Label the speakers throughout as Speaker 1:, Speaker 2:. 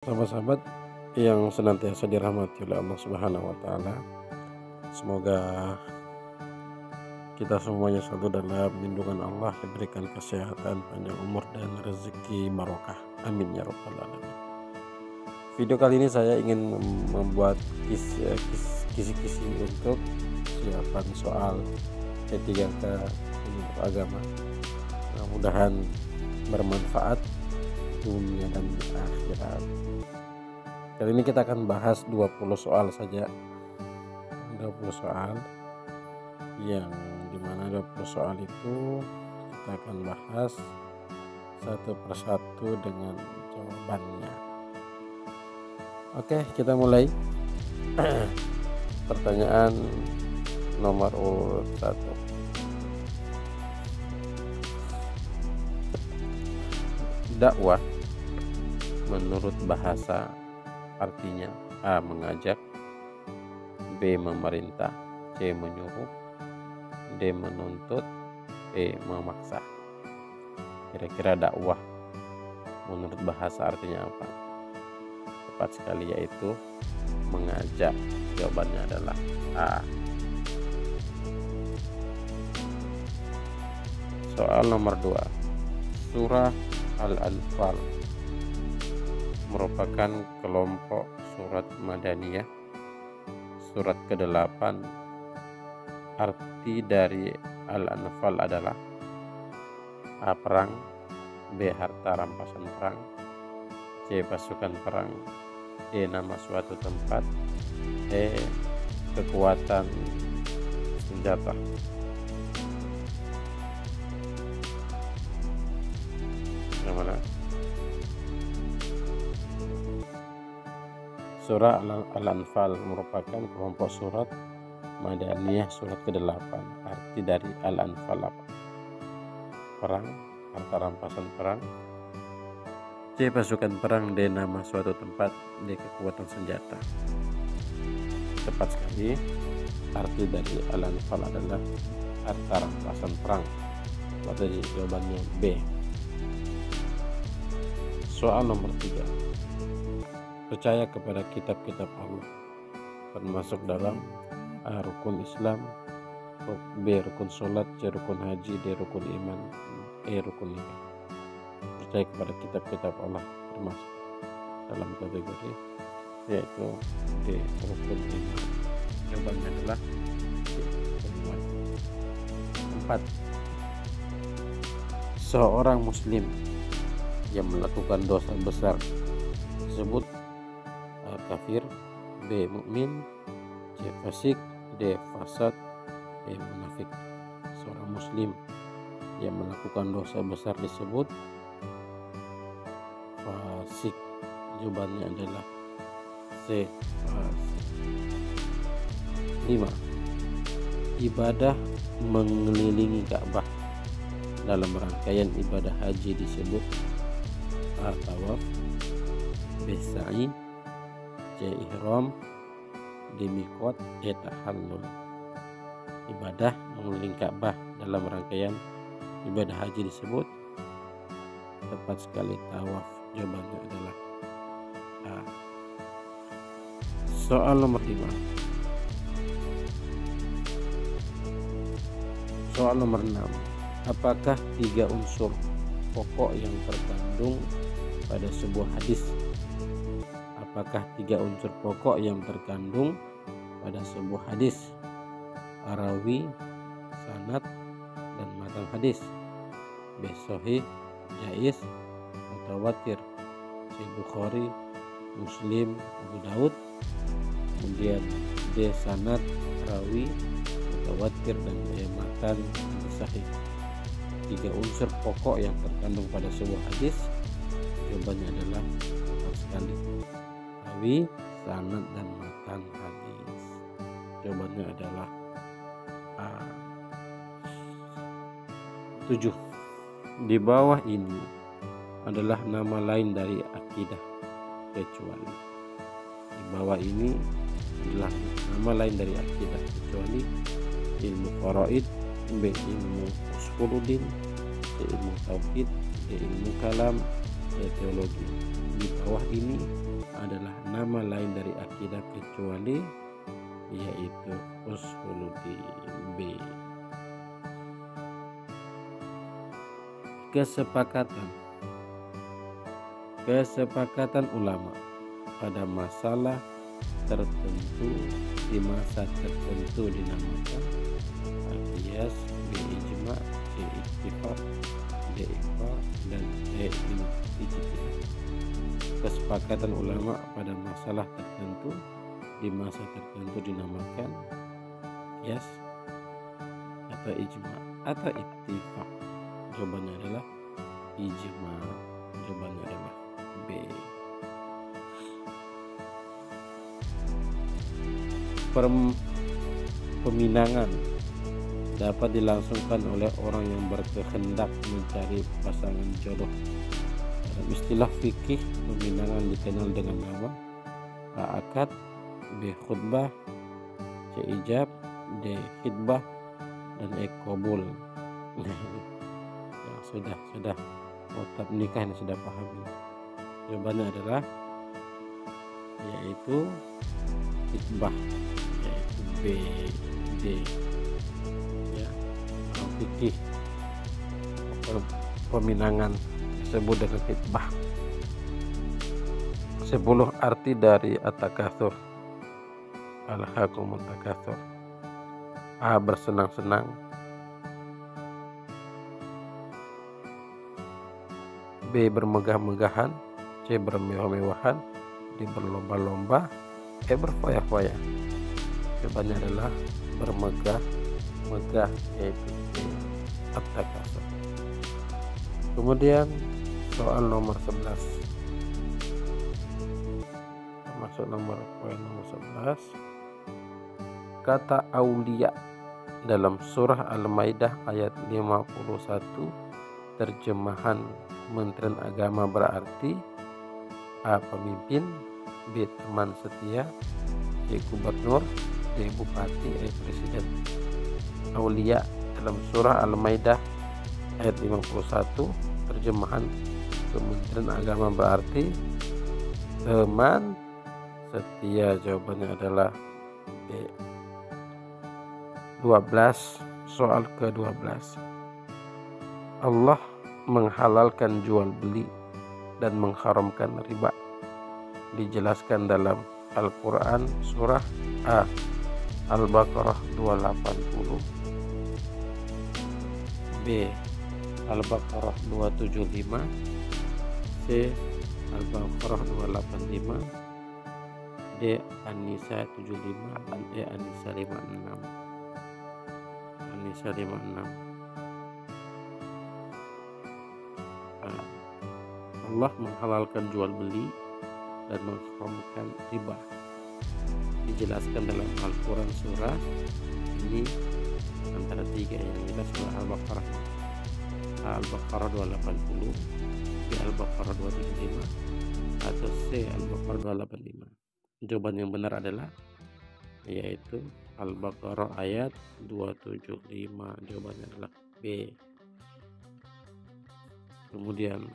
Speaker 1: Sahabat-sahabat yang senantiasa dirahmati oleh Allah Subhanahu wa taala. Semoga kita semuanya selalu dalam lindungan Allah, diberikan kesehatan, panjang umur dan rezeki barokah. Amin ya rabbal alamin. Video kali ini saya ingin membuat kisi-kisi untuk siapan soal P3K untuk agama. Mudah-mudahan bermanfaat dunia dan akhirat. Kali ini kita akan bahas 20 soal saja. 20 soal yang dimana 20 soal itu kita akan bahas satu persatu dengan jawabannya. Oke, kita mulai. Pertanyaan nomor urut 1. Dakwah menurut bahasa artinya: A. Mengajak, B. Memerintah, C. Menyuruh, D. Menuntut, E. Memaksa. Kira-kira dakwah menurut bahasa artinya apa? Tepat sekali, yaitu mengajak. Jawabannya adalah A. Soal nomor 2. Surah Al-Anfal merupakan kelompok surat Madaniyah, surat ke-8. Arti dari Al-Anfal adalah: A. Perang, B. Harta rampasan perang, C. Pasukan perang, D. Nama suatu tempat, E. Kekuatan senjata. Yang mana? Surah Al-Anfal merupakan kelompok surat Madaniyah, surat ke-8. Arti dari Al-Anfal apa? Perang, harta rampasan perang, C. Pasukan perang, D. Nama suatu tempat, D. Kekuatan senjata. Tepat sekali, arti dari Al-Anfal adalah harta rampasan perang. Berarti jawabannya B. Soal nomor 3. Percaya kepada kitab-kitab Allah, termasuk dalam A. Rukun Islam, B. Rukun sholat, C. Rukun haji, D. Rukun iman, E. Rukun iman. Percaya kepada kitab-kitab Allah termasuk dalam kategori yaitu D. Rukun iman. Jawabannya adalah D. Rukun iman. 4. Seorang muslim yang melakukan dosa besar tersebut: A. Kafir, B. Mukmin, C. Fasik, D. Fasad, E. Munafik. Seorang muslim yang melakukan dosa besar disebut fasik. Jawabannya adalah C. Fasik. 5. Ibadah mengelilingi Ka'bah dalam rangkaian ibadah haji disebut: A. Tawaf, B. Sa'i, C. Ihram, D. Miqat, E. Tahallul. Ibadah mengelilingi Ka'bah dalam rangkaian ibadah haji disebut: tepat sekali, tawaf. Jawabannya adalah A. Soal nomor 5. Soal nomor 6. Apakah 3 unsur pokok yang terkandung pada sebuah hadis? Apakah 3 unsur pokok yang terkandung pada sebuah hadis? Rawi, sanad, dan matan hadis. B. Sahih, jaiz, mutawatir, C. Bukhari, Muslim, Abu Daud. Kemudian D. Sanad, rawi, mutawatir, dan D. matan sahih. 3 unsur pokok yang terkandung pada sebuah hadis. Jawabannya adalah tepat sekali, rawi, sanad, dan matan hadis. Jawabannya adalah A. 7. Di bawah ini adalah nama lain dari akidah kecuali. Di bawah ini adalah nama lain dari akidah kecuali ilmu faraid, B. Ilmu usuluddin, C. Ilmu tauhid, D. Ilmu kalam, D. Teologi. Di bawah ini adalah nama lain dari akidah kecuali yaitu usuluddin. B. Kesepakatan ulama pada masalah tertentu di masa tertentu dinamakan qiyas, B. ijma, C. ittifaq, D. iqra, dan E. ijtihad. Kesepakatan ulama pada masalah tertentu di masa tertentu dinamakan qiyas atau ijma atau ittifaq. Jawabannya adalah ijma. Jawabannya adalah B. Peminangan dapat dilangsungkan oleh orang yang berkehendak mencari pasangan jodoh. Dalam istilah fikih, peminangan dikenal dengan nama A. akad, B. khutbah, C. ijab, D. khitbah, dan E. qabul. Ya, sudah otak nikah yang sudah paham ini. Jawabannya adalah yaitu khitbah, yaitu B, D. Ya, fikih peminangan disebut dengan khitbah. 10 arti dari at-takatsur. Alhaakumut takatsur. A. bersenang-senang, B. bermegah-megahan, C. bermewah-mewahan, D. berlomba-lomba, E. berfoya-foya. Jawabannya adalah bermegah-megah, yaitu at-takatsur. Kemudian soal nomor 11. Masuk poin nomor 11. Kata aulia dalam surah Al-Maidah ayat 51 terjemahan Kementerian Agama berarti A. pemimpin, B. teman setia, C. gubernur, D. bupati, E. presiden. Aulia dalam surah Al-Maidah ayat 51 terjemahan Kementerian Agama berarti teman setia. Jawabannya adalah B. 12. Soal ke-12. Allah menghalalkan jual beli dan mengharamkan riba. Dijelaskan dalam Al-Quran surah A. Al-Baqarah 280, B. Al-Baqarah 275, C. Al-Baqarah 285, D. An-Nisa 75, dan E. An-Nisa 56. An-Nisa 56. Allah menghalalkan jual beli dan mengharamkan riba. Dijelaskan dalam Al-Quran surah ini antara 3 yang jelas surah Al-Baqarah. Al-Baqarah 280, B. Al-Baqarah 275, atau C. Al-Baqarah 285. Jawaban yang benar adalah yaitu Al-Baqarah ayat 275. Jawabannya adalah B. Kemudian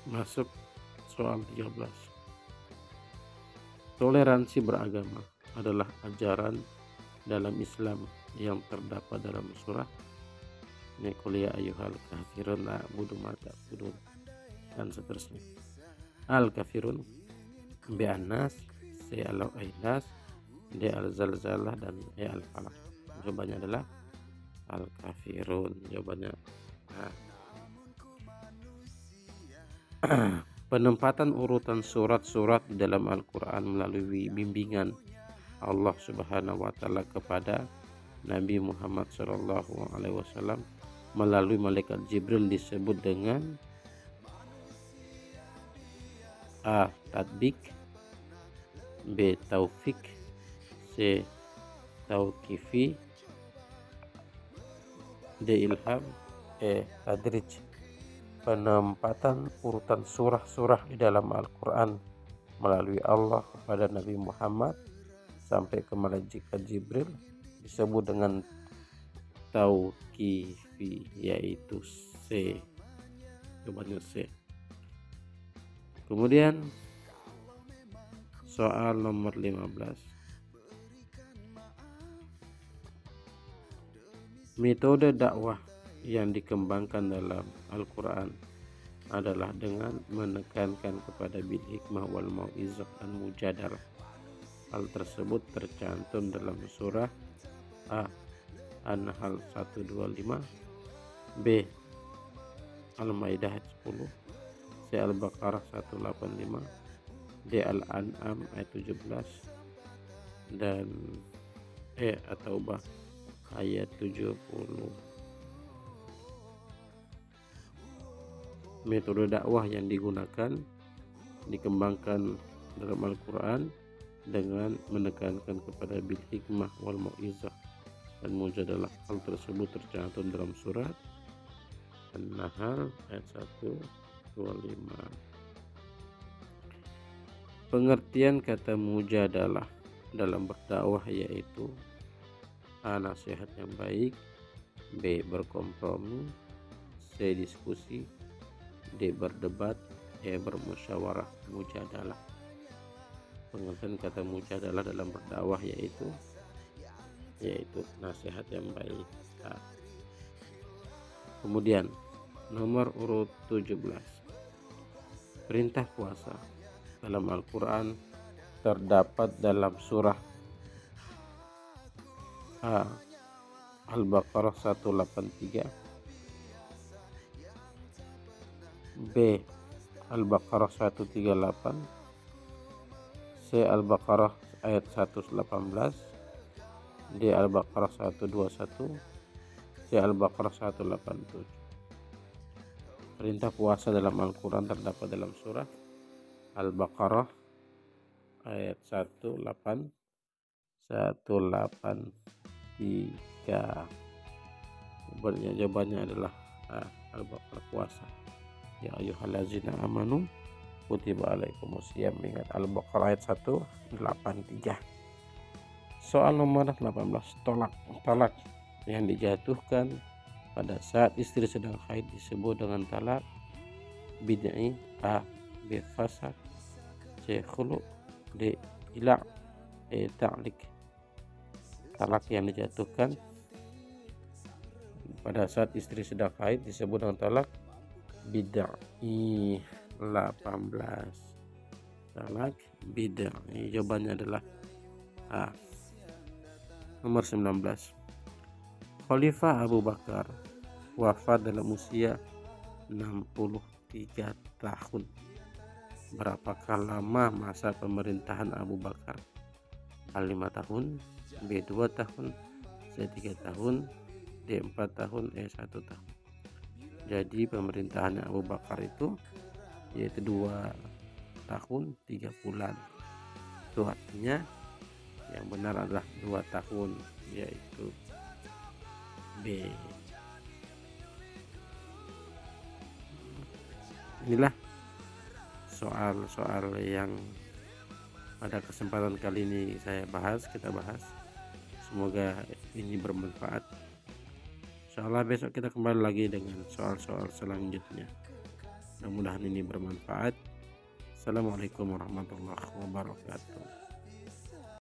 Speaker 1: masuk soal 13. Toleransi beragama adalah ajaran dalam Islam yang terdapat dalam surah Qul ya ayyuhal kafirun la a'budu ma ta'budun dan seterusnya. Al-Kafirun, B. An-Nas, C. Al-Ikhlas, D. Al-Zalzalah, dan E. Al-Falaq. Jawabannya adalah Al-Kafirun. Jawabannya penempatan urutan surat-surat di dalam Al-Quran melalui bimbingan Allah Subhanahu wa Ta'ala kepada Nabi Muhammad SAW melalui malaikat Jibril disebut dengan A. Tadbik, B. Taufik, C. Tauqifi, D. Ilham, E. Tadrij. Penempatan urutan surah-surah di dalam Al-Quran melalui Allah kepada Nabi Muhammad sampai ke malaikat Jibril disebut dengan Tauqifi, yaitu C. Jawabannya C. Kemudian Soal nomor 15. Metode dakwah yang dikembangkan dalam Al-Quran adalah dengan menekankan kepada bil hikmah wal mau'izah dan mujadalah. Hal tersebut tercantum dalam surah A. An-Nahl 125, B. Al-Maidah 10, C. Al-Baqarah 185, D. Al-An'am ayat 17, dan E. At-Taubah ayat 70. Metode dakwah yang dikembangkan dalam Al-Quran dengan menekankan kepada bil hikmah wal mau'izah dan mujadalah. Hal tersebut tercantum dalam surat An-Nahl ayat 125. Pengertian kata mujadalah dalam berdakwah yaitu A. Nasihat yang baik, B. Berkompromi, C. Diskusi, D. Berdebat, E. Bermusyawarah. Mujadalah. Pengertian kata mujadalah dalam berdakwah yaitu nasihat yang baik. Nah, kemudian nomor urut 17. Perintah puasa dalam Al-Quran terdapat dalam surah A. Al-Baqarah 183, B. Al-Baqarah 138, C. Al-Baqarah ayat 118, D. Al-Baqarah 121, C. Al-Baqarah 187. Perintah puasa dalam Al-Quran terdapat dalam surah Al-Baqarah ayat 183. Jawabannya adalah Al-Baqarah, puasa. Ya ayyuhallazina amanu kutiba alaikumusiyam. Ingat Al-Baqarah ayat 183. Soal nomor 18. Talak yang dijatuhkan pada saat istri sedang haid disebut dengan talak bid'i. A. B. Fasad, C. khulu, D. ila', E. ta'lik. Talak yang dijatuhkan pada saat istri sedang haid disebut dengan talak bid'i. 18. Talak bid'i. Jawabannya adalah A. Nomor 19. Khalifah Abu Bakar wafat dalam usia 63 tahun. Berapakah lama masa pemerintahan Abu Bakar? A. 5 tahun, B. 2 tahun, C. 3 tahun, D. 4 tahun, E. 1 tahun. Jadi pemerintahannya Abu Bakar itu yaitu 2 tahun 3 bulan. Itu artinya yang benar adalah 2 tahun, yaitu B. Inilah soal-soal yang pada kesempatan kali ini kita bahas. Semoga ini bermanfaat. Insyaallah besok kita kembali lagi dengan soal-soal selanjutnya. Mudah-mudahan ini bermanfaat. Assalamualaikum warahmatullahi wabarakatuh.